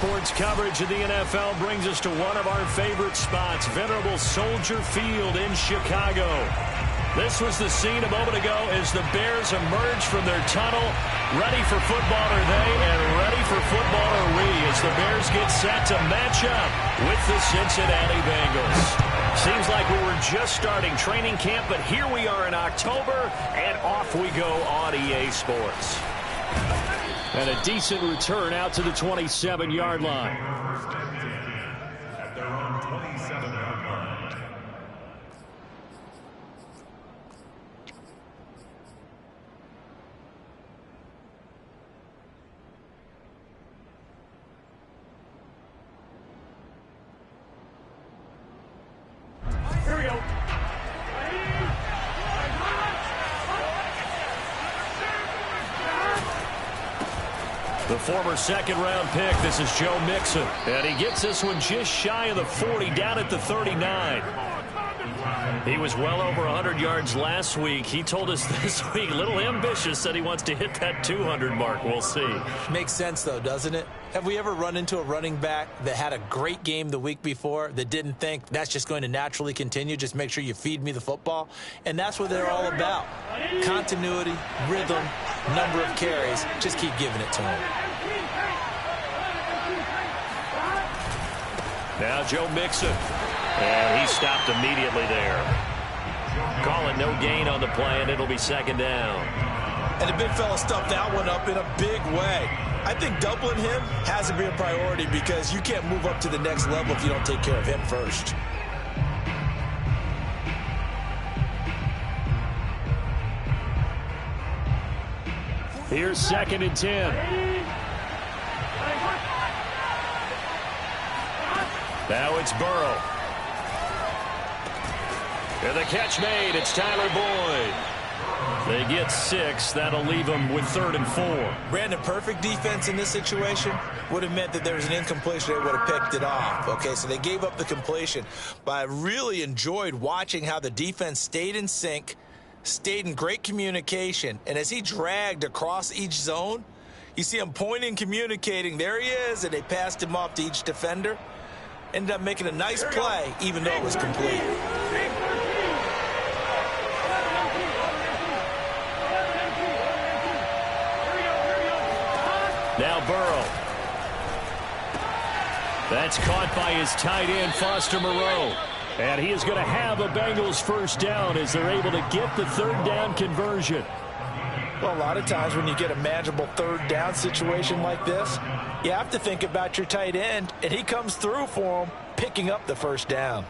sports coverage of the NFL brings us to one of our favorite spots, venerable Soldier Field in Chicago. This was the scene a moment ago as the Bears emerged from their tunnel. Ready for football are they, and ready for football are we as the Bears get set to match up with the Cincinnati Bengals. Seems like we were just starting training camp, but here we are in October, and off we go on EA Sports. And a decent return out to the 27-yard line. At their own 27-yard line. Here we go. The former second-round pick, this is Joe Mixon. And he gets this one just shy of the 40, down at the 39. He was well over 100 yards last week. He told us this week, a little ambitious, said he wants to hit that 200 mark. We'll see. Makes sense, though, doesn't it? Have we ever run into a running back that had a great game the week before that didn't think that's just going to naturally continue? Just make sure you feed me the football. And that's what they're all about. Continuity, rhythm, number of carries. Just keep giving it to him. Now Joe Mixon. And he stopped immediately there. Call it no gain on the play, and it'll be second down. And the big fella stuffed that one up in a big way. I think doubling him has to be a priority because you can't move up to the next level if you don't take care of him first. Here's 2nd and 10. Now it's Burrow. And the catch made. It's Tyler Boyd. They get 6. That'll leave them with 3rd and 4. Brandon, perfect defense in this situation would have meant that there was an incompletion. They would have picked it off. Okay, so they gave up the completion. But I really enjoyed watching how the defense stayed in sync, stayed in great communication. And as he dragged across each zone, you see him pointing, communicating. There he is, and they passed him off to each defender. Ended up making a nice play, even though it was complete. Now Burrow. That's caught by his tight end, Foster Moreau. And he is going to have a Bengals first down as they're able to get the 3rd down conversion. Well, a lot of times when you get a manageable 3rd down situation like this, you have to think about your tight end, and he comes through for him, picking up the first down.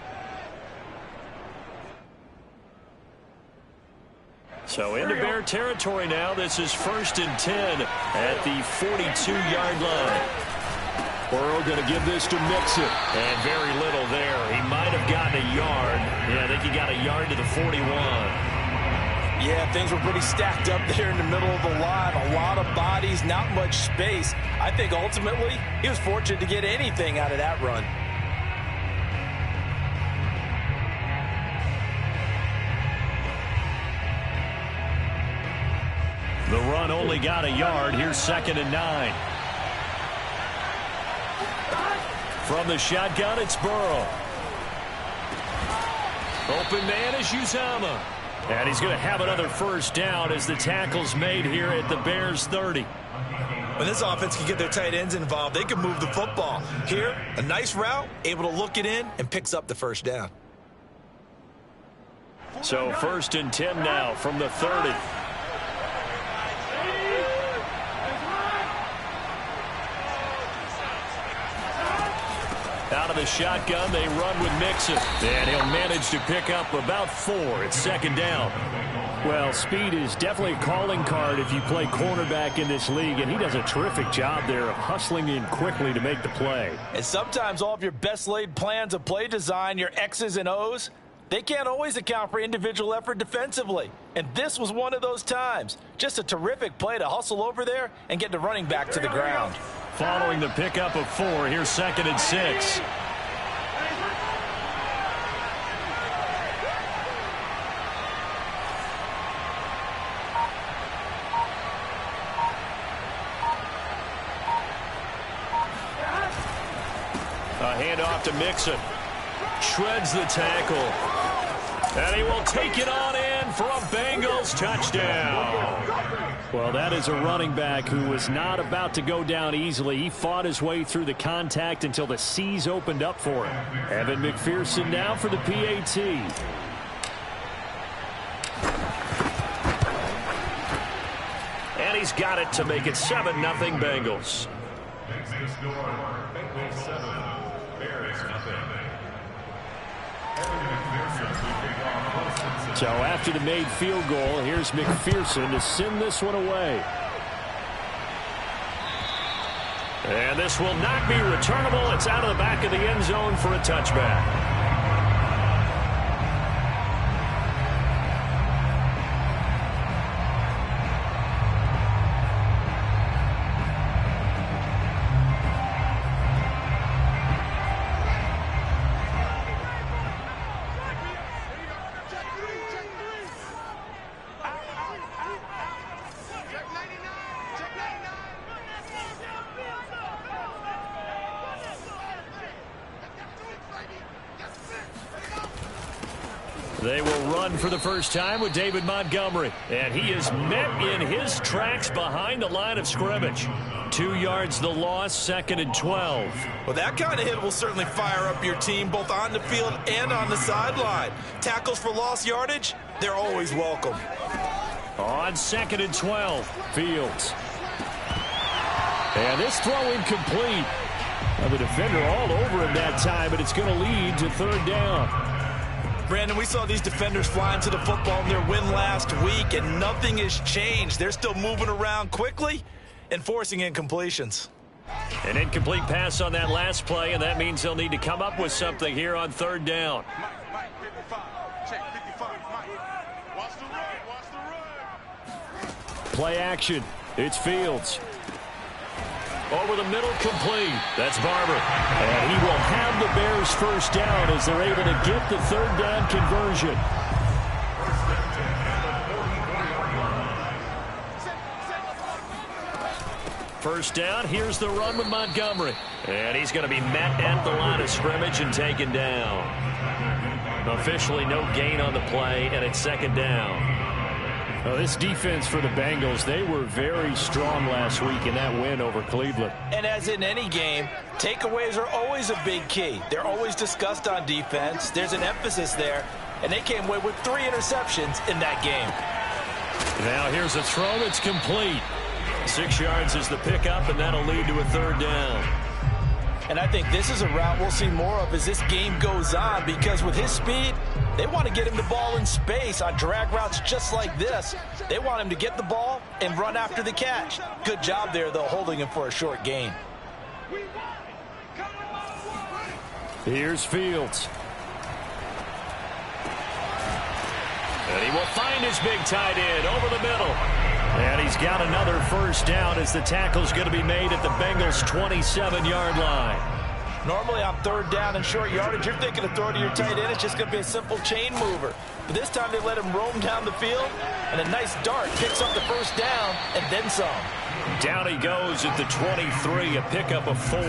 So into Bear territory now. This is 1st and 10 at the 42-yard line. Burrow going to give this to Mixon. And very little there. He might have gotten a yard. Yeah, I think he got a yard to the 41. Yeah, things were pretty stacked up there in the middle of the line. A lot of bodies, not much space. I think ultimately he was fortunate to get anything out of that run. The run only got a yard. Here's 2nd and 9. From the shotgun, it's Burrow. Open man is Uzomah. And he's going to have another first down as the tackle's made here at the Bears 30. When this offense can get their tight ends involved, they can move the football. Here, a nice route, able to look it in, and picks up the first down. So 1st and 10 now from the 30. Out of the shotgun, they run with Mixon. And he'll manage to pick up about 4. It's 2nd down. Well, speed is definitely a calling card if you play cornerback in this league, and he does a terrific job there of hustling in quickly to make the play. And sometimes all of your best laid plans of play design, your X's and O's, they can't always account for individual effort defensively. And this was one of those times. Just a terrific play to hustle over there and get the running back to the ground. Following the pickup of 4, here's 2nd and 6. off to Mixon. Shreds the tackle. And he will take it on in for a Bengals touchdown. Well, that is a running back who was not about to go down easily. He fought his way through the contact until the C's opened up for him. Evan McPherson now for the PAT. And he's got it to make it 7-0 Bengals. So after the made field goal, here's McPherson to send this one away. And this will not be returnable. It's out of the back of the end zone for a touchback. They will run for the first time with David Montgomery. And he is met in his tracks behind the line of scrimmage. 2 yards the loss, 2nd and 12. Well, that kind of hit will certainly fire up your team both on the field and on the sideline. Tackles for lost yardage, they're always welcome. On 2nd and 12, Fields. And this throw incomplete. Well, the defender all over him that time, but it's going to lead to 3rd down. Brandon, we saw these defenders flying to the football in their win last week, and nothing has changed. They're still moving around quickly and forcing incompletions. An incomplete pass on that last play, and that means they'll need to come up with something here on 3rd down. Play action. It's Fields. Over the middle, complete. That's Barber. And he will have the Bears first down as they're able to get the 3rd down conversion. First down, here's the run with Montgomery. And he's going to be met at the line of scrimmage and taken down. Officially no gain on the play, and it's 2nd down. Well, this defense for the Bengals, they were very strong last week in that win over Cleveland. And as in any game, takeaways are always a big key. They're always discussed on defense. There's an emphasis there, and they came away with 3 interceptions in that game. Now here's a throw that's complete. 6 yards is the pickup, and that'll lead to a 3rd down. And I think this is a route we'll see more of as this game goes on, because with his speed, they want to get him the ball in space on drag routes just like this. They want him to get the ball and run after the catch. Good job there, though, holding him for a short gain. Here's Fields. And he will find his big tight end over the middle. And he's got another first down as the tackle's going to be made at the Bengals' 27-yard line. Normally on 3rd down and short yardage, you're thinking of throwing to your tight end. It's just going to be a simple chain mover. But this time they let him roam down the field, and a nice dart picks up the first down and then some. Down he goes at the 23, a pickup of 4.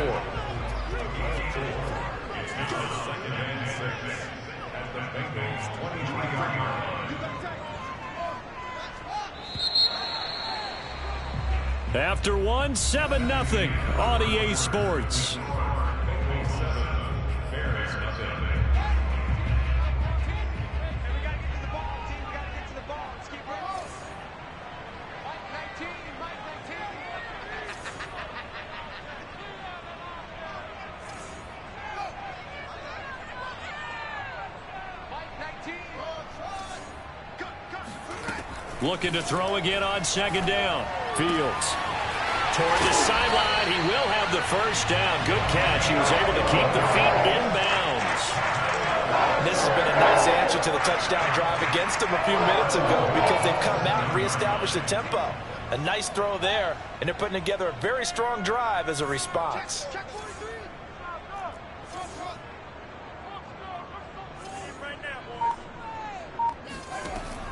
After 1, 7-0 on EA Sports. Looking to throw again on 2nd down. Fields. Toward the sideline. He will have the first down. Good catch. He was able to keep the feet in bounds. This has been a nice answer to the touchdown drive against them a few minutes ago, because they've come out and reestablished the tempo. A nice throw there, and they're putting together a very strong drive as a response.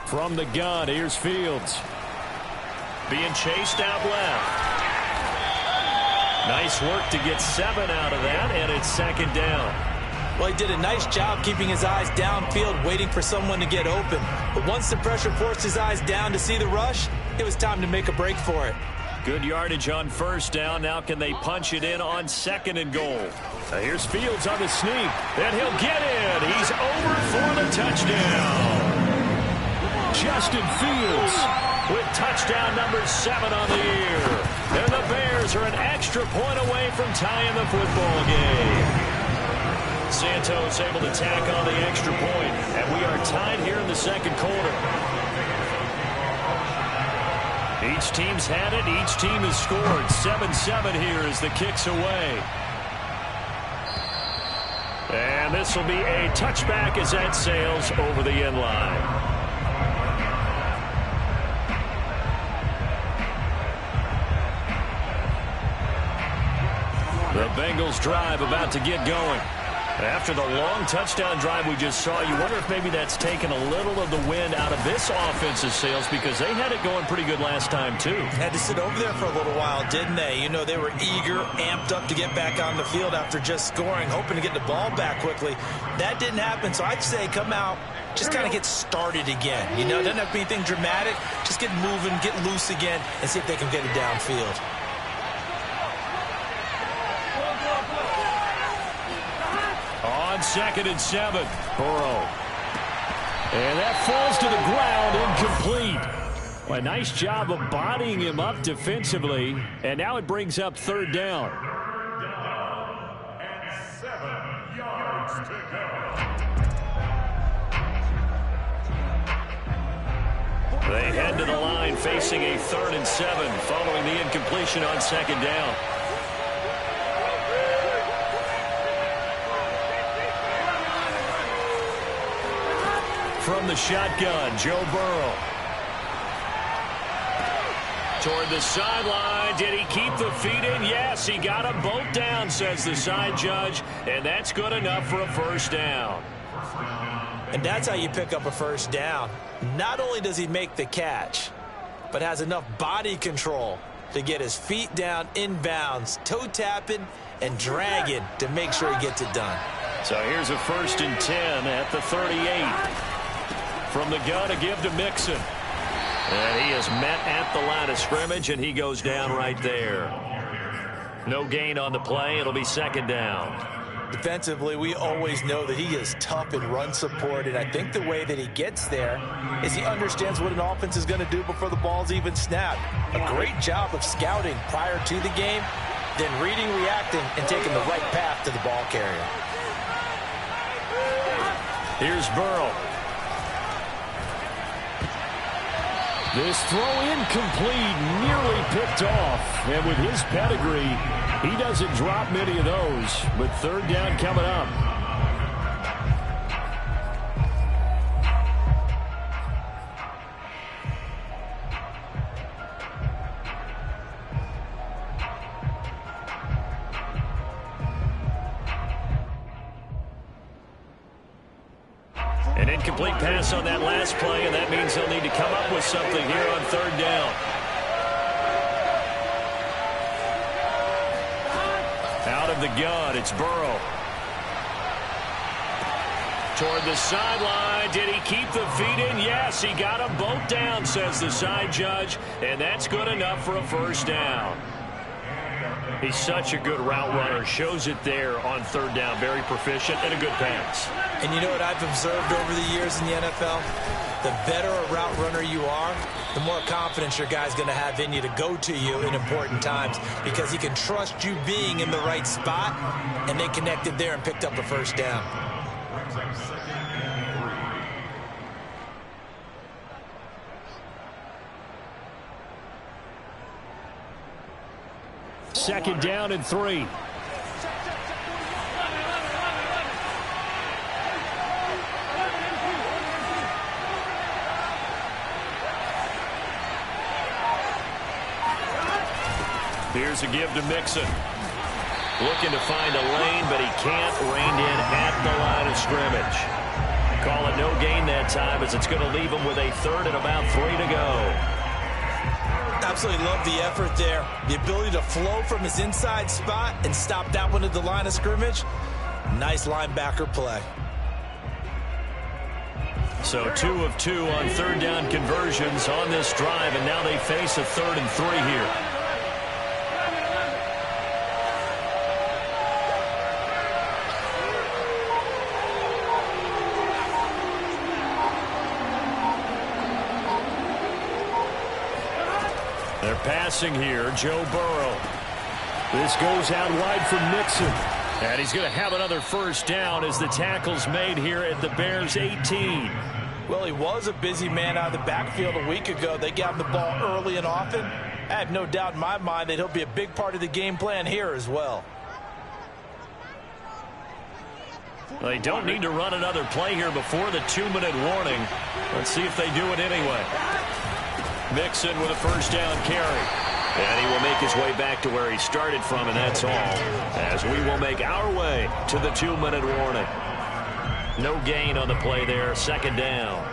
From the gun, here's Fields. Being chased out left. Nice work to get 7 out of that, and it's 2nd down. Well, he did a nice job keeping his eyes downfield, waiting for someone to get open. But once the pressure forced his eyes down to see the rush, it was time to make a break for it. Good yardage on first down. Now can they punch it in on 2nd and goal? Here's Fields on the sneak, and he'll get in. He's over for the touchdown. Justin Fields with touchdown number 7 on the year. And the Bears are an extra point away from tying the football game. Santos able to tack on the extra point, and we are tied here in the 2nd quarter. Each team's had it. Each team has scored. 7-7 here as the kick's away. And this will be a touchback as that sails over the end line. The Bengals drive about to get going. After the long touchdown drive we just saw, you wonder if maybe that's taken a little of the wind out of this offense's sails, because they had it going pretty good last time, too. Had to sit over there for a little while, didn't they? You know, they were eager, amped up to get back on the field after just scoring, hoping to get the ball back quickly. That didn't happen, so I'd say come out, just kind of get started again. You know, doesn't have to be anything dramatic. Just get moving, get loose again, and see if they can get it downfield. On 2nd and 7, Burrow. And that falls to the ground, incomplete. A nice job of bodying him up defensively, and now it brings up 3rd down. And 7 yards to go. They head to the line facing a 3rd and 7 following the incompletion on 2nd down. From the shotgun, Joe Burrow. Toward the sideline. Did he keep the feet in? Yes, he got them both down, says the side judge. And that's good enough for a 1st down. And that's how you pick up a 1st down. Not only does he make the catch, but has enough body control to get his feet down inbounds, toe tapping and dragging to make sure he gets it done. So here's a 1st and 10 at the 38. From the gun to give to Mixon. And he is met at the line of scrimmage, and he goes down right there. No gain on the play. It'll be 2nd down. Defensively, we always know that he is tough in run support, and I think the way that he gets there is he understands what an offense is going to do before the ball's even snapped. A great job of scouting prior to the game, then reading, reacting, and taking the right path to the ball carrier. Here's Burrow. This throw incomplete, nearly picked off. And with his pedigree, he doesn't drop many of those. But 3rd down coming up. An incomplete pass on that last play, and that means they'll need to come up with something here on 3rd down. Out of the gun, it's Burrow. Toward the sideline. Did he keep the feet in? Yes, he got them both down, says the side judge, and that's good enough for a 1st down. He's such a good route runner. Shows it there on 3rd down. Very proficient and a good pass. And you know what I've observed over the years in the NFL? The better a route runner you are, the more confidence your guy's going to have in you to go to you in important times, because he can trust you being in the right spot, and they connected there and picked up a 1st down. 2nd down and 3. Here's a give to Mixon. Looking to find a lane, but he can't. Reined in at the line of scrimmage. Call it no gain that time, as it's going to leave him with a 3rd and about 3 to go. Absolutely love the effort there. The ability to flow from his inside spot and stop that one at the line of scrimmage. Nice linebacker play. So 2 of 2 on third down conversions on this drive, and now they face a 3rd and 3 here. They're passing here, Joe Burrow. This goes out wide for Mixon. And he's going to have another first down as the tackle's made here at the Bears' 18. Well, he was a busy man out of the backfield a week ago. They got him the ball early and often. I have no doubt in my mind that he'll be a big part of the game plan here as well. They don't need to run another play here before the 2-minute warning. Let's see if they do it anyway. Mixon with a first down carry. And he will make his way back to where he started from, and that's all. As we will make our way to the 2-minute warning. No gain on the play there. 2nd down.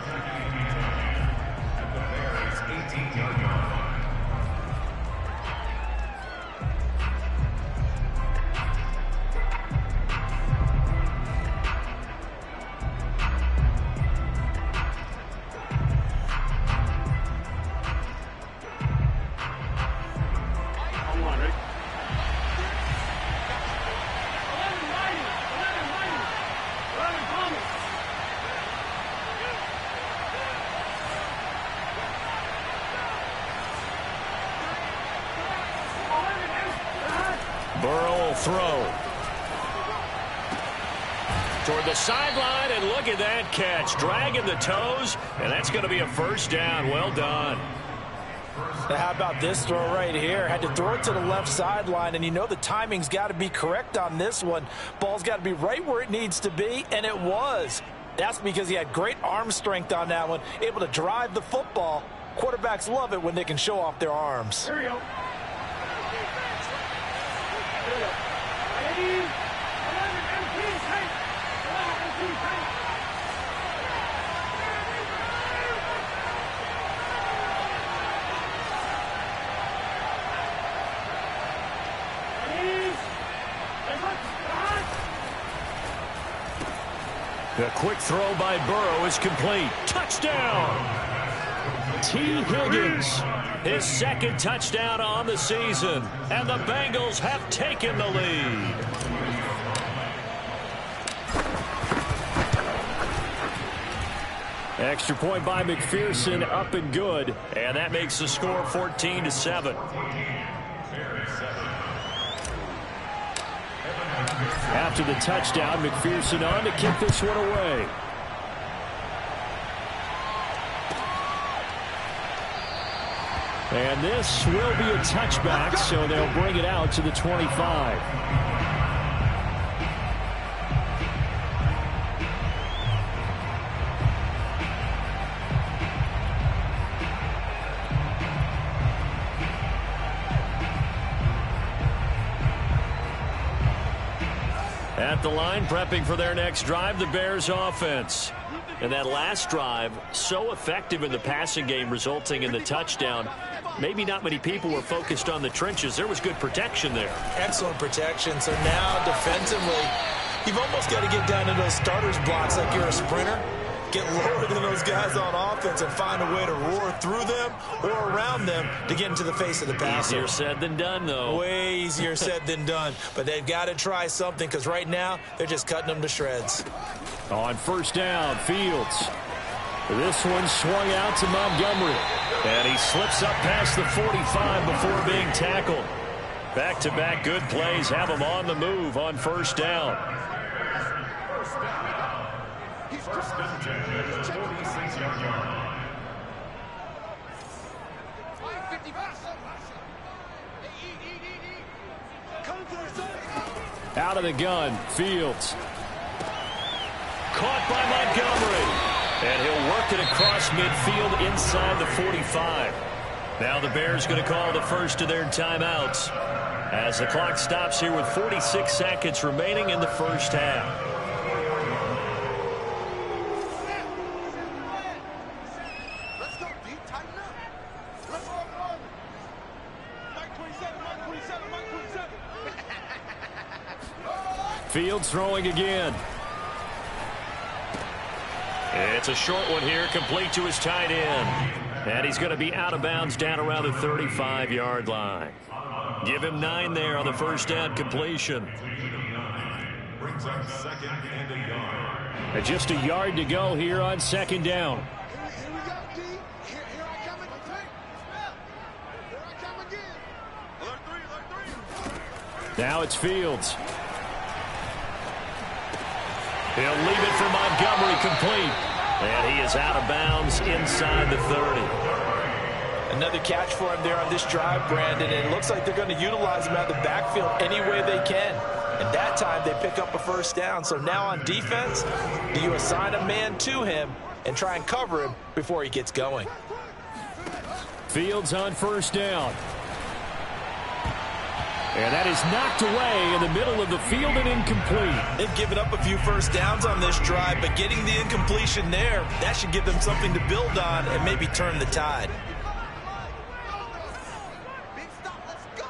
Burrow will throw. Toward the sideline, and look at that catch. Dragging the toes, and that's going to be a first down. Well done. Now, how about this throw right here? Had to throw it to the left sideline, and you know the timing's got to be correct on this one. Ball's got to be right where it needs to be, and it was. That's because he had great arm strength on that one, able to drive the football. Quarterbacks love it when they can show off their arms. Here we go. The quick throw by Burrow is complete. Touchdown! T. Higgins, his 2nd touchdown on the season, and the Bengals have taken the lead. Extra point by McPherson, up and good, and that makes the score 14-7. After the touchdown, McPherson on to kick this one away. And this will be a touchback, so they'll bring it out to the 25. At the line, prepping for their next drive, the Bears offense. And that last drive, so effective in the passing game, resulting in the touchdown. Maybe not many people were focused on the trenches. There was good protection there. Excellent protection. So now defensively, you've almost got to get down to those starters blocks like you're a sprinter. Get lower than those guys on offense and find a way to roar through them or around them to get into the face of the passer. Easier said than done, though. Way easier said than done. But they've got to try something because right now they're just cutting them to shreds. On first down, Fields. This one swung out to Montgomery. And he slips up past the 45 before being tackled. Back-to-back good plays have him on the move on first down. Out of the gun, Fields. Caught by Montgomery. And he'll work it across midfield inside the 45. Now the Bears going to call the first of their timeouts as the clock stops here with 46 seconds remaining in the first half. Fields throwing again. It's a short one here, complete to his tight end. And he's going to be out of bounds down around the 35-yard line. Give him 9 there on the first down completion. Brings up second and a yard. And just a yard to go here on second down. Here we go, D. Here I come again. Here I come again. Alert 3. Now it's Fields. He'll leave it for Montgomery complete. And he is out of bounds inside the 30. Another catch for him there on this drive, Brandon. And it looks like they're going to utilize him out of the backfield any way they can. And that time they pick up a first down. So now on defense, do you assign a man to him and try and cover him before he gets going? Fields on first down. And that is knocked away in the middle of the field and incomplete. They've given up a few first downs on this drive, but getting the incompletion there, that should give them something to build on and maybe turn the tide. Big stop, let's go.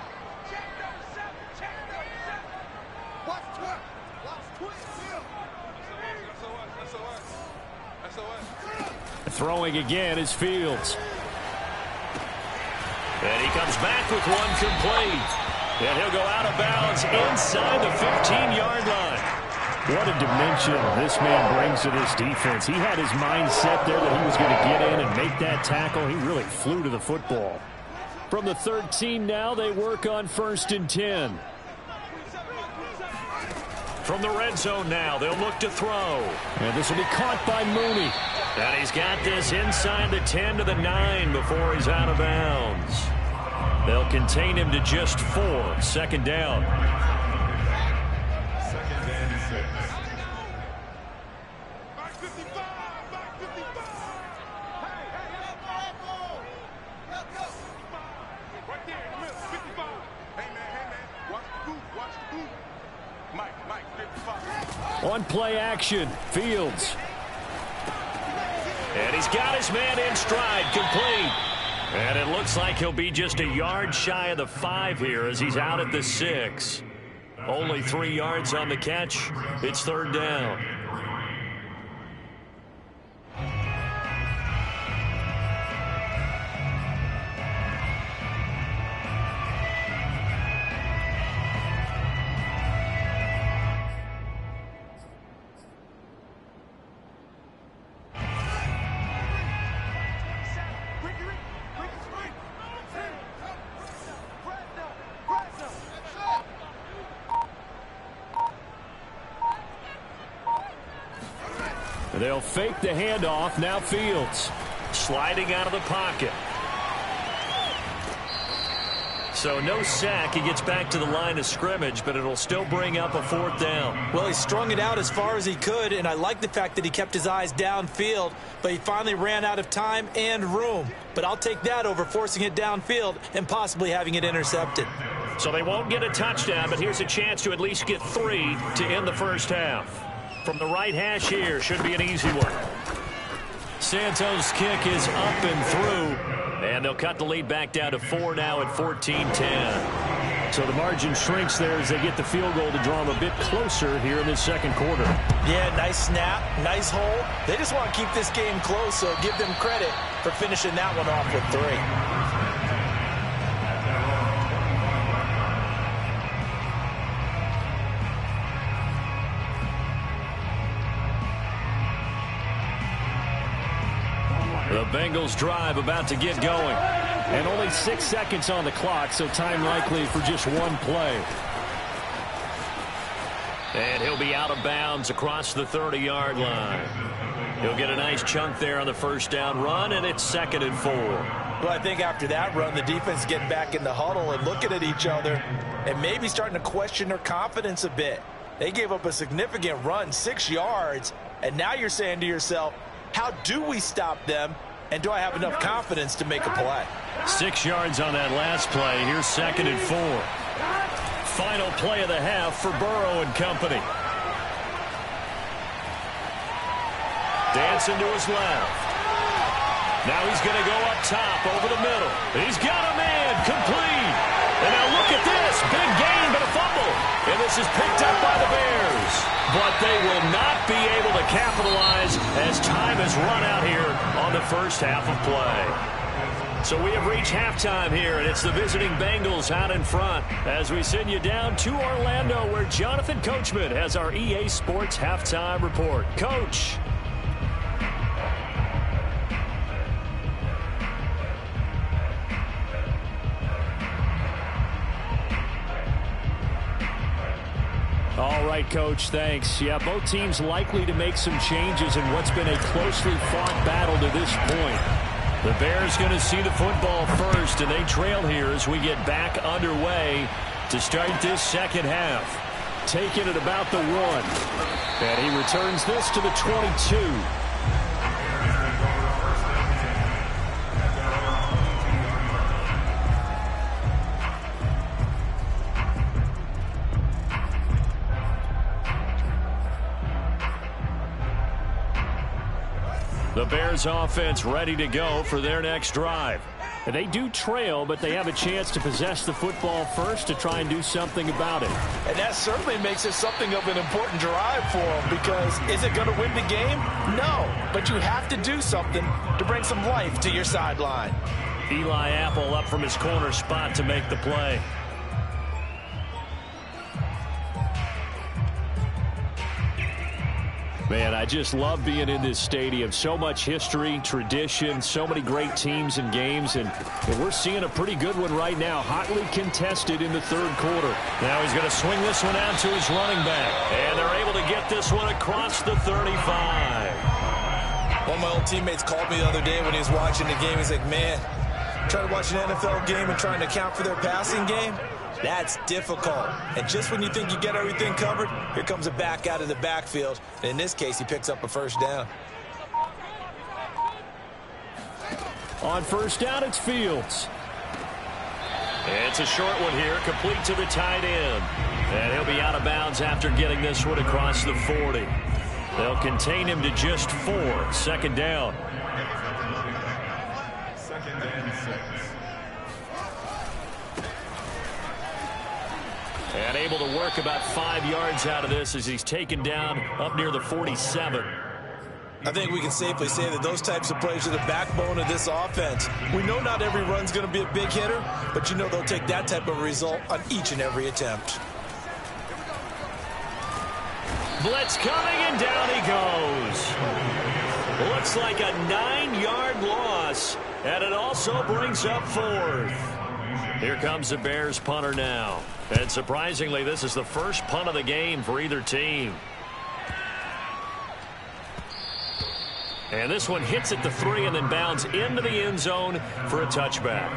Check number 7. Check number 7. Watch twist. Watch twist. Throwing again is Fields. And he comes back with one complete. And he'll go out of bounds inside the 15-yard line. What a dimension this man brings to this defense. He had his mind set there that he was going to get in and make that tackle. He really flew to the football. From the 13 now, they work on 1st and 10. From the red zone now, they'll look to throw. And this will be caught by Mooney. And he's got this inside the 10 to the 9 before he's out of bounds. They'll contain him to just 4. Second down. Second and 6. Back 55. Back 55. Hey, let's go. Right there in the middle, 55. Hey, man. Watch the boot. Mike, 55. On play action, Fields. And he's got his man in stride, complete. And it looks like he'll be just a yard shy of the 5 here as he's out at the 6. Only 3 yards on the catch. It's third down. They'll fake the handoff. Now Fields sliding out of the pocket. So no sack. He gets back to the line of scrimmage, but it'll still bring up a 4th down. Well, he strung it out as far as he could, and I like the fact that he kept his eyes downfield, but he finally ran out of time and room. But I'll take that over forcing it downfield and possibly having it intercepted. So they won't get a touchdown, but here's a chance to at least get 3 to end the first half. From the right hash here, should be an easy one. Santos' kick is up and through, and they'll cut the lead back down to 4 now at 14-10. So the margin shrinks there as they get the field goal to draw them a bit closer here in this second quarter. Yeah, nice snap, nice hole. They just want to keep this game close, so give them credit for finishing that one off with 3. The Bengals drive about to get going. And only 6 seconds on the clock, so time likely for just one play. And he'll be out of bounds across the 30-yard line. He'll get a nice chunk there on the first down run, and it's 2nd and 4. Well, I think after that run, the defense getting back in the huddle and looking at each other and maybe starting to question their confidence a bit. They gave up a significant run, 6 yards, and now you're saying to yourself, how do we stop them, and do I have enough confidence to make a play? 6 yards on that last play. Here's 2nd and 4. Final play of the half for Burrow and company. Dancing to his left. Now he's going to go up top over the middle. He's got a man complete. look at this. Big gain, but a fumble. And this is picked up by the Bears. But they will not be able to capitalize as time has run out here on the first half of play. So we have reached halftime here, and it's the visiting Bengals out in front as we send you down to Orlando, where Jonathan Coachman has our EA Sports halftime report. Coach. All right, Coach, thanks. Yeah, both teams likely to make some changes in what's been a closely fought battle to this point. The Bears going to see the football first, and they trail here as we get back underway to start this second half. Taking it about the 1. And he returns this to the 22. The Bears offense ready to go for their next drive. And they do trail, but they have a chance to possess the football first to try and do something about it. And that certainly makes it something of an important drive for them, because is it going to win the game? No, but you have to do something to bring some life to your sideline. Eli Apple up from his corner spot to make the play. Man, I just love being in this stadium. So much history, tradition, so many great teams and games, and we're seeing a pretty good one right now, hotly contested in the third quarter. Now he's going to swing this one out to his running back, and they're able to get this one across the 35. One of my old teammates called me the other day when he was watching the game. He's like, man, trying to watch an NFL game and trying to account for their passing game? That's difficult. And just when you think you get everything covered, here comes a back out of the backfield. And in this case, he picks up a first down. On first down, it's Fields. It's a short one here, complete to the tight end. And he'll be out of bounds after getting this one across the 40. They'll contain him to just 4. Second down. Second and 6. And able to work about 5 yards out of this as he's taken down up near the 47. I think we can safely say that those types of plays are the backbone of this offense. We know not every run's going to be a big hitter, but you know they'll take that type of result on each and every attempt. Blitz coming, and down he goes. Looks like a 9-yard loss, and it also brings up 4th. Here comes the Bears punter now. And surprisingly, this is the first punt of the game for either team. And this one hits at the 3 and then bounds into the end zone for a touchback.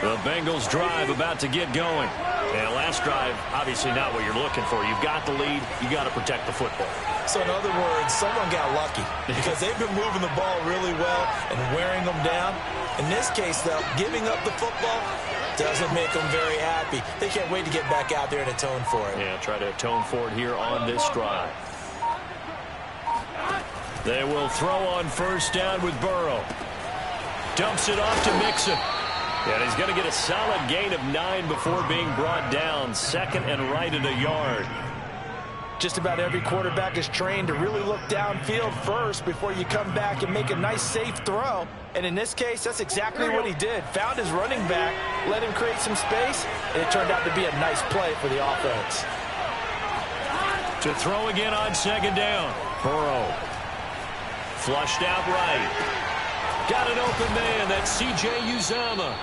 The Bengals drive about to get going. And last drive, obviously not what you're looking for. You've got the lead. You got to protect the football. So in other words, someone got lucky because they've been moving the ball really well and wearing them down. In this case, though, giving up the football doesn't make them very happy. They can't wait to get back out there and atone for it. Yeah, try to atone for it here on this drive. They will throw on first down with Burrow. Dumps it off to Mixon. And he's going to get a solid gain of 9 before being brought down. Second and right at a yard. Just about every quarterback is trained to really look downfield first before you come back and make a nice, safe throw. And in this case, that's exactly what he did. Found his running back, let him create some space, and it turned out to be a nice play for the offense. To throw again on second down. Burrow. Flushed out right. Got an open man. That's C.J. Uzomah.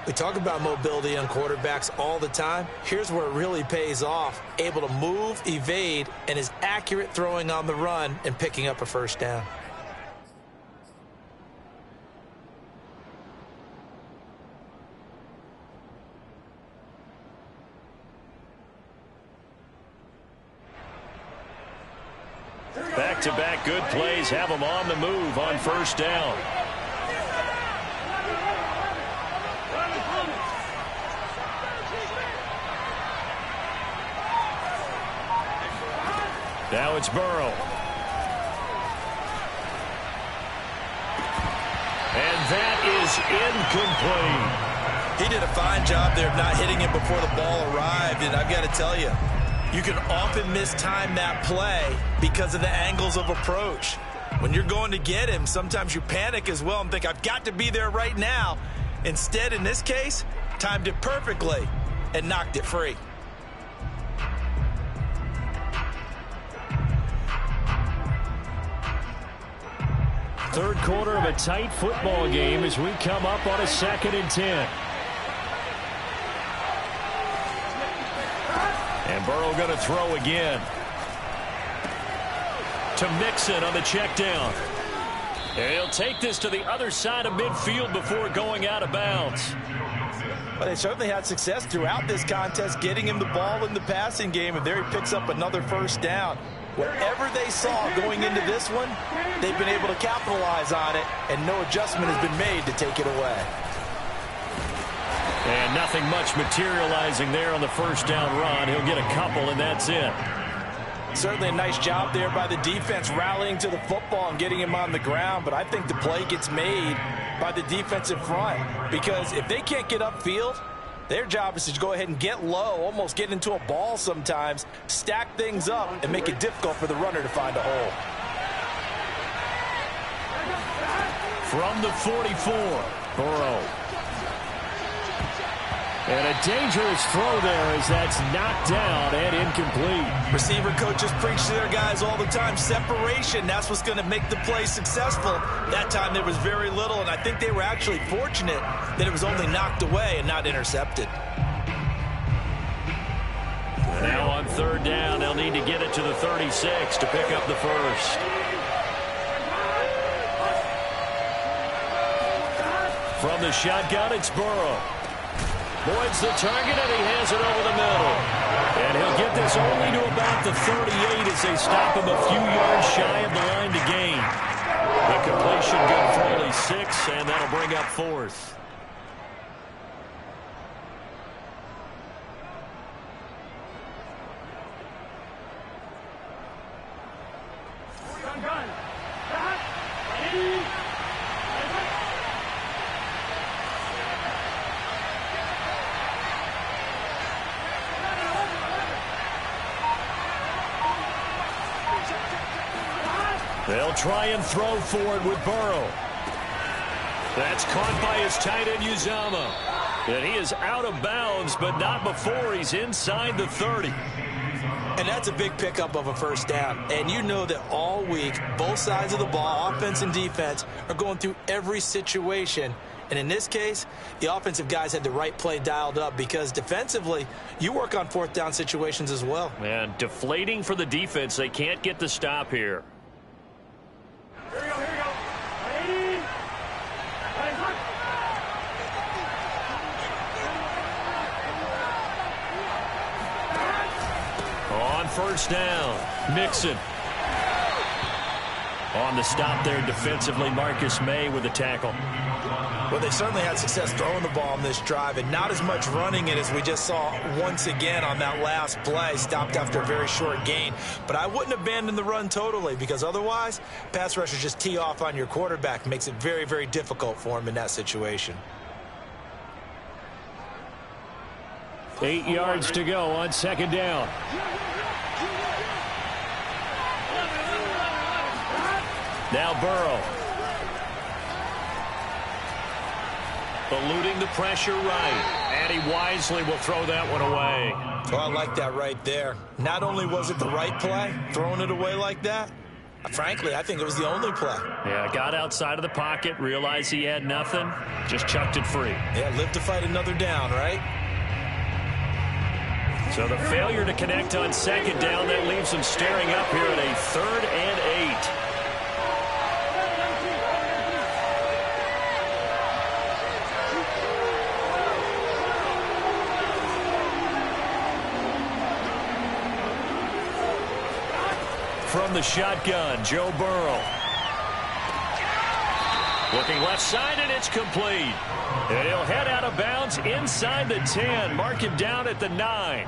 We talk about mobility on quarterbacks all the time. Here's where it really pays off. Able to move, evade, and is accurate throwing on the run and picking up a first down. Back-to-back good plays have them on the move on first down. Now it's Burrow. And that is incomplete. He did a fine job there of not hitting him before the ball arrived, and I've got to tell you, you can often mistime that play because of the angles of approach. When you're going to get him, sometimes you panic as well and think, I've got to be there right now. Instead, in this case, timed it perfectly and knocked it free. Third quarter of a tight football game as we come up on a 2nd and 10. And Burrow going to throw again. To Mixon on the check down. And he'll take this to the other side of midfield before going out of bounds. Well, they certainly had success throughout this contest getting him the ball in the passing game, and there he picks up another first down. Whatever they saw going into this one, they've been able to capitalize on it, and no adjustment has been made to take it away. And nothing much materializing there on the first down run. He'll get a couple, and that's it. Certainly a nice job there by the defense rallying to the football and getting him on the ground, but I think the play gets made by the defensive front, because if they can't get upfield, their job is to go ahead and get low, almost get into a ball sometimes, stack things up, and make it difficult for the runner to find a hole. From the 44, Burrow. And a dangerous throw there as that's knocked down and incomplete. Receiver coaches preach to their guys all the time. Separation, that's what's going to make the play successful. That time there was very little, and I think they were actually fortunate that it was only knocked away and not intercepted. Now on 3rd down, they'll need to get it to the 36 to pick up the first. From the shotgun, it's Burrow. Boyd's the target, and he has it over the middle. And he'll get this only to about the 38 as they stop him a few yards shy of the line to gain. The completion good for only 6, and that'll bring up 4th. They'll try and throw for it with Burrow. That's caught by his tight end, Uzama. And he is out of bounds, but not before he's inside the 30. And that's a big pickup of a first down. And you know that all week, both sides of the ball, offense and defense, are going through every situation. And in this case, the offensive guys had the right play dialed up, because defensively, you work on 4th down situations as well. And deflating for the defense. They can't get the stop here. On 1st down, Mixon. On the stop there defensively, Marcus May with the tackle. Well, they certainly had success throwing the ball on this drive, and not as much running it as we just saw once again on that last play, stopped after a very short gain. But I wouldn't abandon the run totally, because otherwise, pass rushers just tee off on your quarterback. Makes it very, very difficult for him in that situation. 8 yards to go on 2nd down. Now Burrow. Eluding the pressure right. And he wisely will throw that one away. Well, I like that right there. Not only was it the right play, throwing it away like that, frankly, I think it was the only play. Yeah, got outside of the pocket, realized he had nothing, just chucked it free. Yeah, live to fight another down, right? So the failure to connect on 2nd down, that leaves him staring up here at a 3rd and 8. From the shotgun, Joe Burrow. Looking left side, and it's complete. And he'll head out of bounds inside the 10. Mark him down at the 9.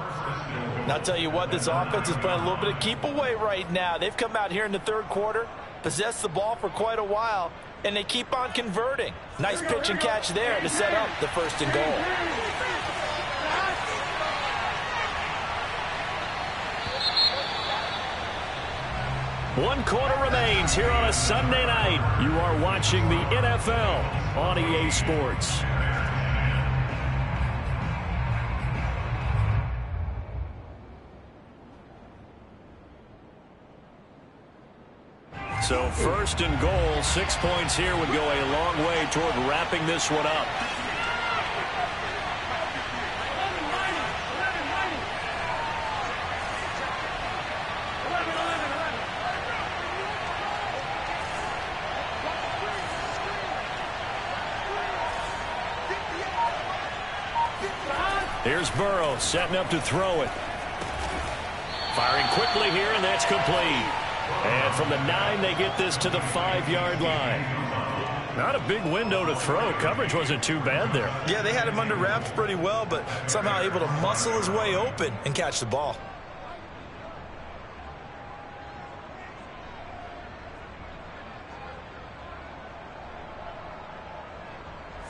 And I'll tell you what, this offense is playing a little bit of keep away right now. They've come out here in the third quarter, possessed the ball for quite a while, and they keep on converting. Nice pitch and catch there to set up the first and goal. One quarter remains here on a Sunday night. You are watching the NFL on EA Sports. So first and goal, 6 points here would go a long way toward wrapping this one up. Here's Burrow setting up to throw it. Firing quickly here, and that's complete. And from the 9, they get this to the 5-yard line. Not a big window to throw. Coverage wasn't too bad there. Yeah, they had him under wraps pretty well, but somehow able to muscle his way open and catch the ball.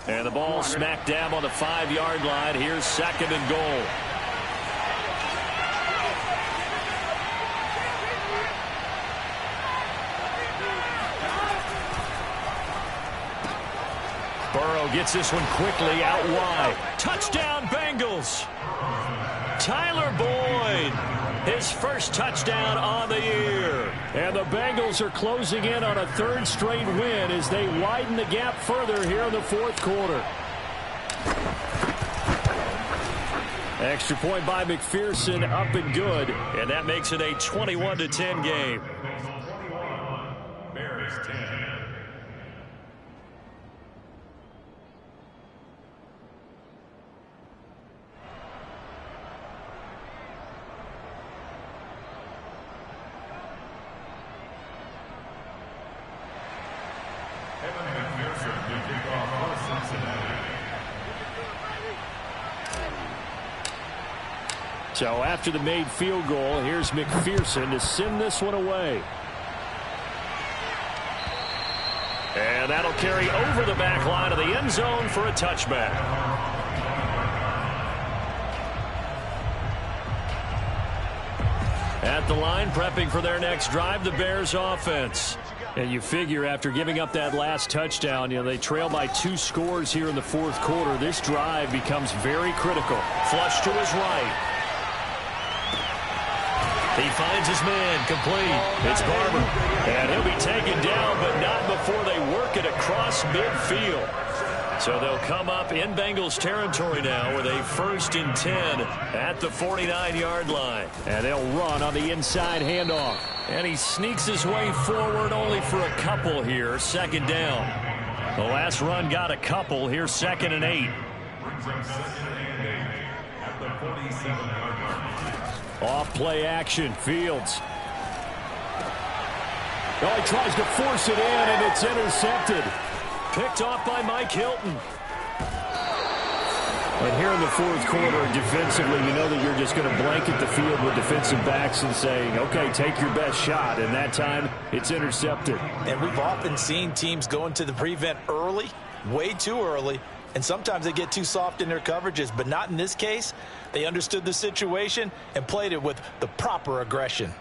And the ball smack dab on the 5-yard line. Here's second and goal. Burrow gets this one quickly out wide. Touchdown, Bengals. Tyler Boyd, his first touchdown on the year. And the Bengals are closing in on a third straight win as they widen the gap further here in the fourth quarter. Extra point by McPherson, up and good. And that makes it a 21-10 game. Bears 10. So after the made field goal, here's McPherson to send this one away. And that'll carry over the back line of the end zone for a touchback. At the line, prepping for their next drive, the Bears offense. And you figure after giving up that last touchdown, they trail by 2 scores here in the fourth quarter. This drive becomes very critical. Flush to his right. He finds his man, complete. It's Barber. And he'll be taken down, but not before they work it across midfield. So they'll come up in Bengals territory now with a 1st and 10 at the 49-yard line. And they'll run on the inside handoff. And he sneaks his way forward only for a couple here, second down. The last run got a couple. Here's 2nd and 8. Brings up 2nd and 8 at the 47-yard line. Off play action, Fields. Oh, he tries to force it in, and it's intercepted. Picked off by Mike Hilton. And here in the fourth quarter, defensively, you know that you're just going to blanket the field with defensive backs and saying, okay, take your best shot. And that time, it's intercepted. And we've often seen teams go into the prevent early, way too early, and sometimes they get too soft in their coverages, but not in this case. They understood the situation and played it with the proper aggression.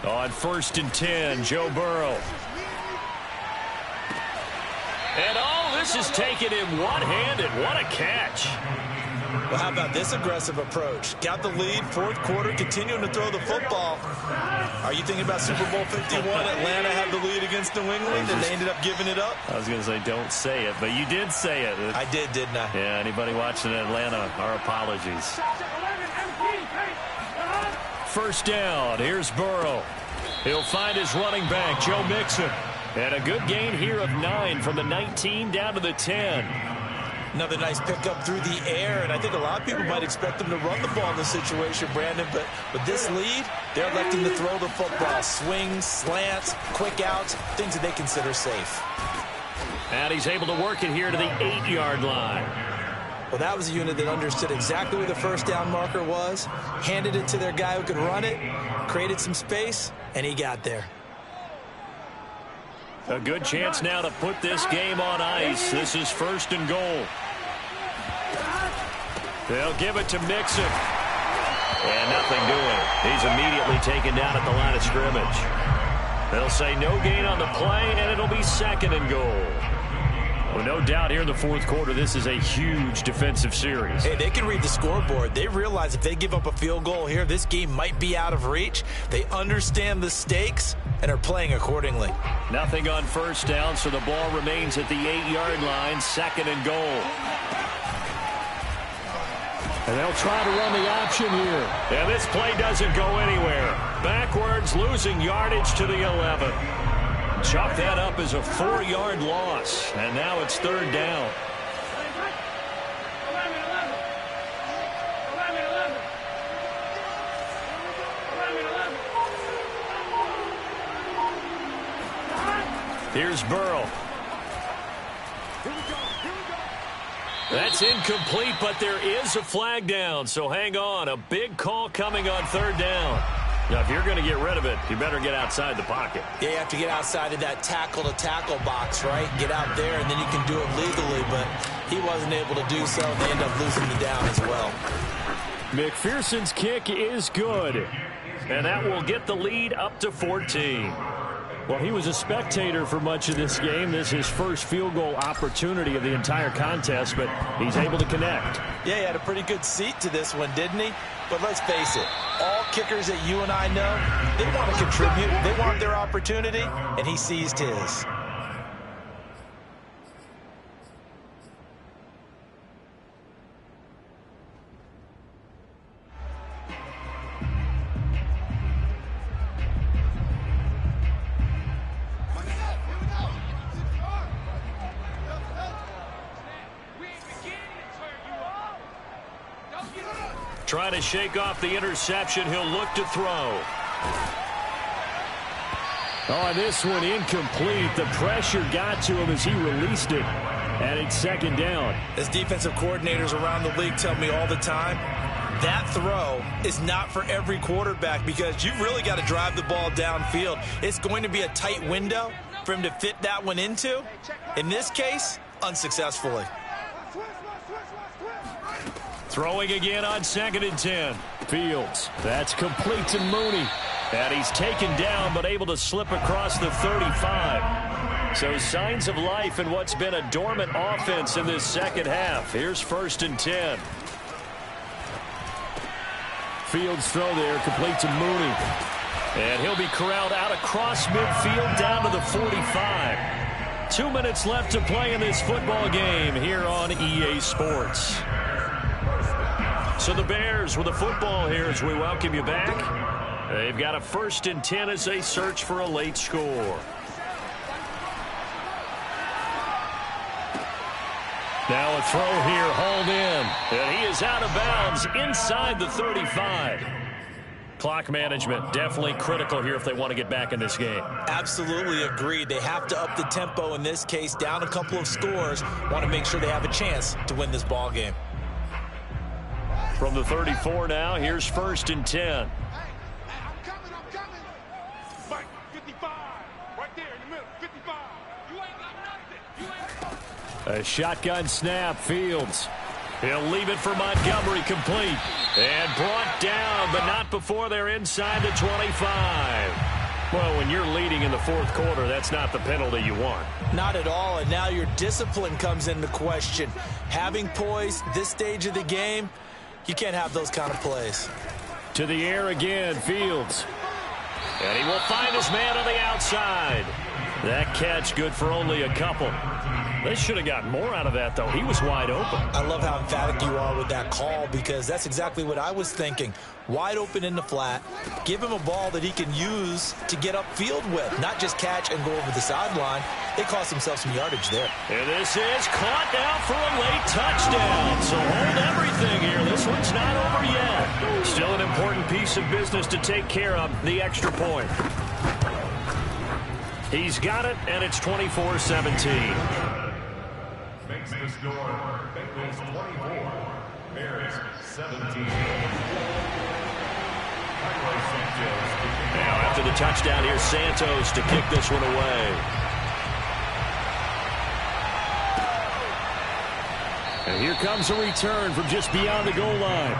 On 1st and 10, Joe Burrow. And all this is taken in one-handed. What a catch. Well, how about this aggressive approach? Got the lead, fourth quarter, continuing to throw the football. Are you thinking about Super Bowl 51? Atlanta had the lead against New England, and they ended up giving it up? I was going to say, don't say it, but you did say it. I did, didn't I? Yeah, anybody watching Atlanta, our apologies. First down, here's Burrow. He'll find his running back, Joe Mixon. And a good gain here of 9 from the 19 down to the 10. Another nice pickup through the air, and I think a lot of people might expect them to run the ball in this situation, Brandon, but with this lead, they're electing to throw the football. Swings, slants, quick outs, things that they consider safe. And he's able to work it here to the 8-yard line. Well, that was a unit that understood exactly where the first down marker was, handed it to their guy who could run it, created some space, and he got there. A good chance now to put this game on ice. This is 1st and goal. They'll give it to Mixon. And nothing doing. He's immediately taken down at the line of scrimmage. They'll say no gain on the play, and it'll be 2nd and goal. Well, no doubt here in the 4th quarter, this is a huge defensive series. Hey, they can read the scoreboard. They realize if they give up a field goal here, this game might be out of reach. They understand the stakes and are playing accordingly. Nothing on 1st down, so the ball remains at the 8-yard line, 2nd and goal. And they'll try to run the option here. And this play doesn't go anywhere. Backwards, losing yardage to the 11. Chalk that up as a 4-yard loss. And now it's 3rd down. Here's Burrow. That's incomplete, but there is a flag down, so hang on. A big call coming on 3rd down. Now, if you're going to get rid of it, you better get outside the pocket. Yeah, you have to get outside of that tackle-to-tackle box, right? Get out there, and then you can do it legally, but he wasn't able to do so. They end up losing the down as well. McPherson's kick is good, and that will get the lead up to 14. Well, he was a spectator for much of this game. This is his first field goal opportunity of the entire contest, but he's able to connect. Yeah, he had a pretty good seat to this one, didn't he? But let's face it, all kickers that you and I know, they want to contribute. They want their opportunity, and he seized his. Trying to shake off the interception. He'll look to throw. Oh, this one incomplete. The pressure got to him as he released it. And it's 2nd down. As defensive coordinators around the league tell me all the time, that throw is not for every quarterback because you've really got to drive the ball downfield. It's going to be a tight window for him to fit that one into. In this case, unsuccessfully. Throwing again on 2nd and 10. Fields. That's complete to Mooney. And he's taken down but able to slip across the 35. So signs of life in what's been a dormant offense in this 2nd half. Here's 1st and 10. Fields throw there, complete to Mooney. And he'll be corralled out across midfield down to the 45. 2 minutes left to play in this football game here on EA Sports. So the Bears with the football here as we welcome you back. They've got a 1st and 10 as they search for a late score. Now a throw here, hauled in. And he is out of bounds inside the 35. Clock management definitely critical here if they want to get back in this game. Absolutely agreed. They have to up the tempo in this case, down a couple of scores. Want to make sure they have a chance to win this ball game. From the 34 now, here's 1st and 10. I'm coming. Mike, 55. Right there in the middle, 55. You ain't got nothing. A shotgun snap, Fields. He'll leave it for Montgomery, complete. And brought down, but not before they're inside the 25. Well, when you're leading in the 4th quarter, that's not the penalty you want. Not at all, and now your discipline comes into question. Having poise this stage of the game, you can't have those kind of plays. To the air again, Fields. And he will find his man on the outside. That catch good for only a couple. They should have gotten more out of that, though. He was wide open. I love how emphatic you are with that call, because that's exactly what I was thinking. Wide open in the flat. Give him a ball that he can use to get upfield with, not just catch and go over the sideline. They cost themselves some yardage there. And this is caught down for a late touchdown. So hold everything here. This one's not over yet. Still an important piece of business to take care of, the extra point. He's got it, and it's 24-17. Makes the score Bengals 24, Bears 17. Now after the touchdown, here's Santos to kick this one away. And here comes a return from just beyond the goal line.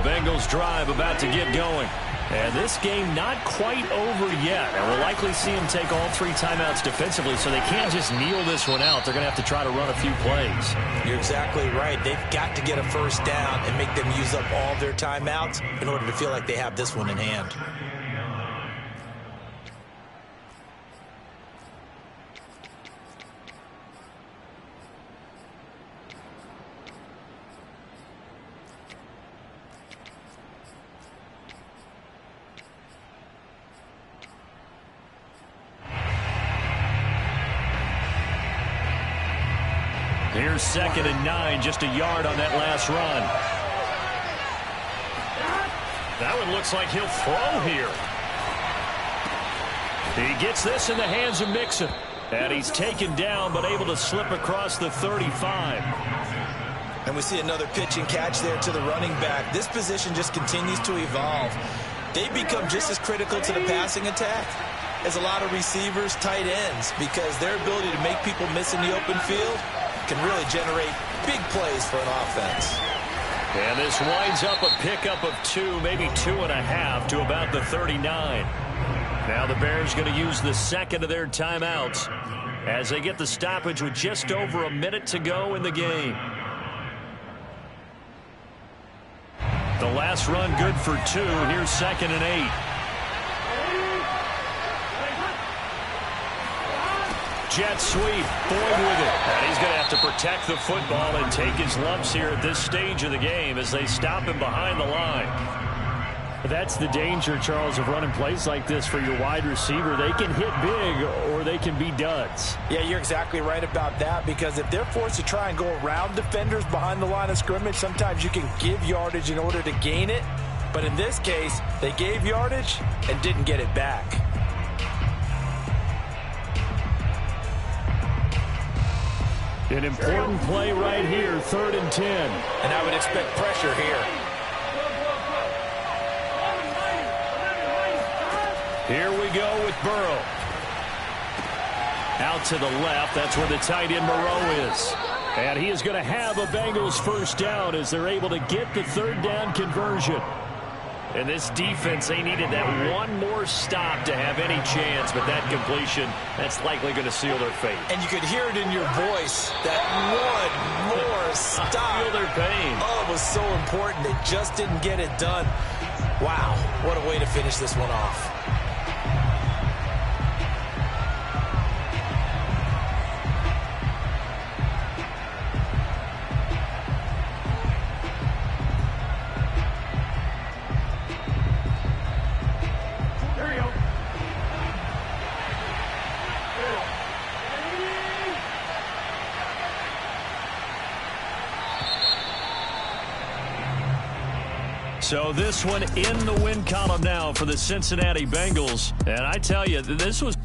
Bengals drive about to get going. And this game not quite over yet. And we'll likely see them take all 3 timeouts defensively, so they can't just kneel this one out. They're going to have to try to run a few plays. You're exactly right. They've got to get a first down and make them use up all their timeouts in order to feel like they have this one in hand. Here's 2nd and 9, just a yard on that last run. That one looks like he'll throw here. He gets this in the hands of Mixon. And he's taken down, but able to slip across the 35. And we see another pitch and catch there to the running back. This position just continues to evolve. They become just as critical to the passing attack as a lot of receivers, tight ends, because their ability to make people miss in the open field can really generate big plays for an offense. And this winds up a pickup of 2, maybe 2.5 to about the 39. Now the Bears going to use the 2nd of their timeouts as they get the stoppage with just over a minute to go in the game. The last run good for 2. Here's 2nd and 8. Jet sweep, Boyd with it. And he's going to have to protect the football and take his lumps here at this stage of the game as they stop him behind the line. That's the danger, Charles, of running plays like this for your wide receiver. They can hit big or they can be duds. Yeah, you're exactly right about that, because if they're forced to try and go around defenders behind the line of scrimmage, sometimes you can give yardage in order to gain it. But in this case, they gave yardage and didn't get it back. An important play right here, 3rd and 10. And I would expect pressure here. Here we go with Burrow. Out to the left, that's where the tight end Moreau is. And he is going to have a Bengals first down as they're able to get the 3rd down conversion. And this defense, they needed that one more stop to have any chance, but that completion, that's likely going to seal their fate. And you could hear it in your voice, that one more stop. I feel their pain. Oh, it was so important. They just didn't get it done. Wow, what a way to finish this one off. So this one in the win column now for the Cincinnati Bengals. And I tell you, this was